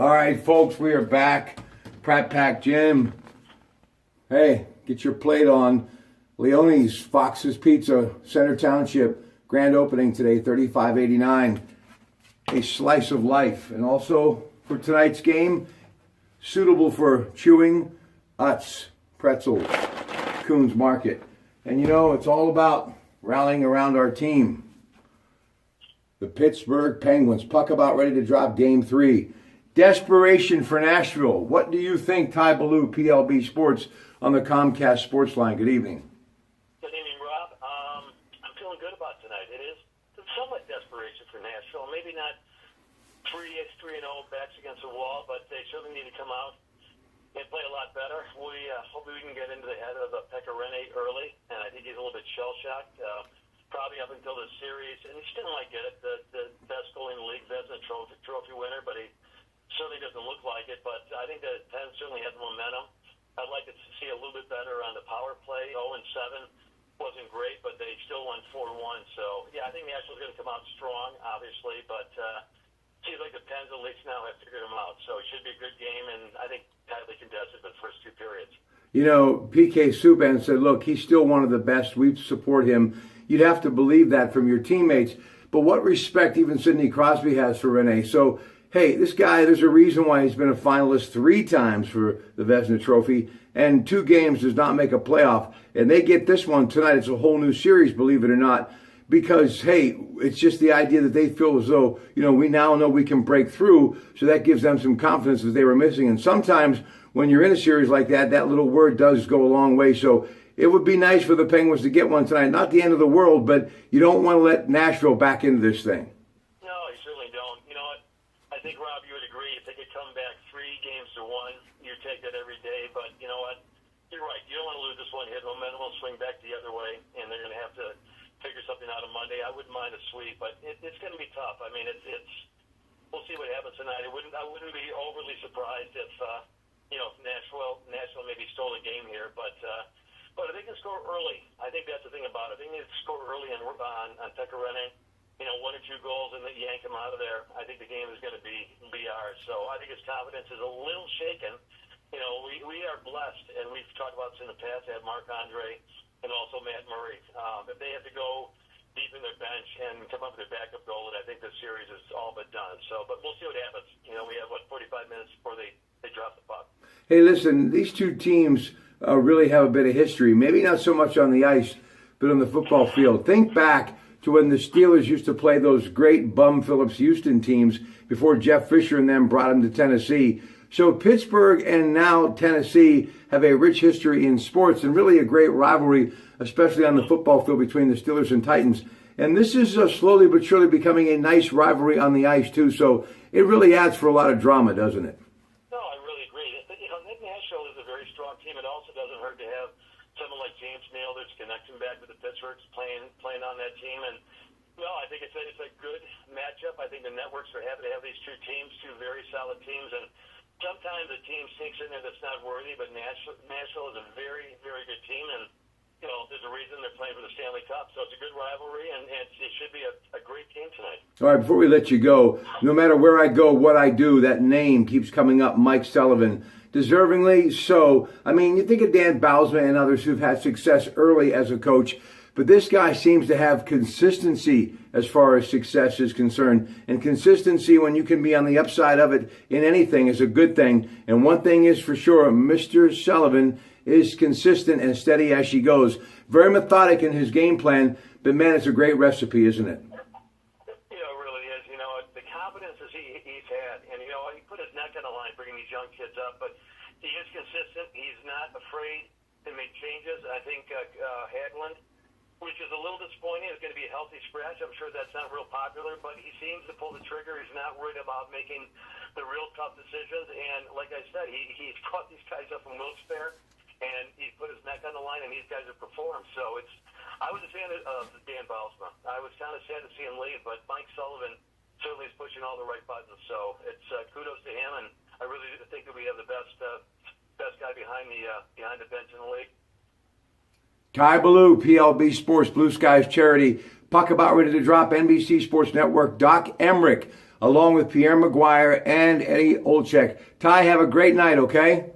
All right, folks, we are back. Pratt Pack Gym. Hey, get your plate on. Leone's Fox's Pizza, Center Township. Grand opening today, $35.89. A slice of life. And also, for tonight's game, suitable for chewing, Utz, pretzels, Coons Market. And you know, it's all about rallying around our team. The Pittsburgh Penguins, puck about ready to drop game 3. Desperation for Nashville. What do you think, Ty Ballou, PLB Sports, on the Comcast Sports Line? Good evening. Good evening, Rob. I'm feeling good about tonight. It is somewhat desperation for Nashville. Maybe not 3-0 backs against the wall, but they certainly need to come out and play a lot better. Hopefully we can get into the head of Pekka Rinne early, and I think he's a little bit shell-shocked. Probably up until the series, and he still might get it, the best goalie in the league, Vezina trophy winner, but he certainly doesn't look like it. But I think that Penn certainly has momentum. I'd like to see a little bit better on the power play. 0-7 wasn't great, but they still won 4-1. So, yeah, I think Nashville's going to come out strong, obviously, but seems like the Pens at least now have figured them out. So it should be a good game, and I think tightly contested for the first 2 periods. You know, PK Subban said, look, he's still one of the best. We support him. You'd have to believe that from your teammates. But what respect even Sidney Crosby has for Rinne. So, hey, this guy, there's a reason why he's been a finalist 3 times for the Vezina Trophy, and 2 games does not make a playoff. And they get this one tonight. It's a whole new series, believe it or not, because, hey, it's just the idea that they feel as though, you know, we now know we can break through, so that gives them some confidence that they were missing. And sometimes when you're in a series like that, that little word does go a long way. So it would be nice for the Penguins to get one tonight. Not the end of the world, but you don't want to let Nashville back into this thing. No, you certainly don't. You know what? I think, Rob, you would agree. If they could come back 3-1, you take that every day. But you know what? You're right. You don't want to lose this one hit. Momentum will swing back the other way, and they're going to have to figure something out on Monday. I wouldn't mind a sweep, but it's going to be tough. I mean, we'll see what happens tonight. I wouldn't be overly surprised if Nashville maybe stole a game here, but if they can score early, I think that's the thing about it. They need to score early on Pekka Rinne, 1 or 2 goals, and then yank him out of there. I think the game is going to be ours. So I think his confidence is a little shaken. You know, we are blessed, and we've talked about this in the past. They have Marc-Andre and also Matt Murray. If they have to go deep in their bench and come up with their backup goal, then I think this series is all but done. So, but we'll see what happens. You know, we have 45 minutes before they drop the puck. Hey, listen, these 2 teams really have a bit of history. Maybe not so much on the ice, but on the football field. Think back to when the Steelers used to play those great Bum Phillips Houston teams before Jeff Fisher and them brought them to Tennessee. So Pittsburgh and now Tennessee have a rich history in sports and really a great rivalry, especially on the football field between the Steelers and Titans. And this is slowly but surely becoming a nice rivalry on the ice, too. So it really adds for a lot of drama, doesn't it? No, I really agree. You know, Nick Nashville is a very strong team. It also doesn't hurt to have someone like James Neal that's connecting back with the Pittsburghs playing on that team. And, no, I think it's a good matchup. I think the networks are happy to have these 2 teams, 2 very solid teams. And sometimes a team sinks in there that's not worthy, but Nashville is a very, very good team. And, you know, there's a reason they're playing for the Stanley Cup. So it's a good rivalry, and it should be a great game tonight. All right, before we let you go, no matter where I go, what I do, that name keeps coming up, Mike Sullivan. Deservingly so. I mean, you think of Dan Bylsma and others who've had success early as a coach, but this guy seems to have consistency as far as success is concerned. And consistency, when you can be on the upside of it in anything, is a good thing. And one thing is for sure, Mr. Sullivan is consistent and steady as she goes. Very methodic in his game plan, but man, it's a great recipe, isn't it? Yeah, it really is. You know, the confidence he's had, and, you know, he put his neck on the line bringing these young kids up, but he is consistent. He's not afraid to make changes. I think Hagelin, which is a little disappointing, is going to be a healthy scratch. I'm sure that's not real popular, but he seems to pull the trigger. He's not worried about making the real tough decisions. And like I said, he's brought these guys up from Wilkes-Barre, and he's put his neck on the line, and these guys have performed. So I was a fan of Dan Bylsma. I was kind of sad to see him leave, but Mike Sullivan certainly is pushing all the right buttons. So it's kudos to him, and I really think that we have the best guy behind the bench in the league. Ty Ballou, PLB Sports, Blue Skies Charity. Puck about ready to drop, NBC Sports Network. Doc Emmerich along with Pierre Maguire and Eddie Olczyk. Ty, have a great night, okay?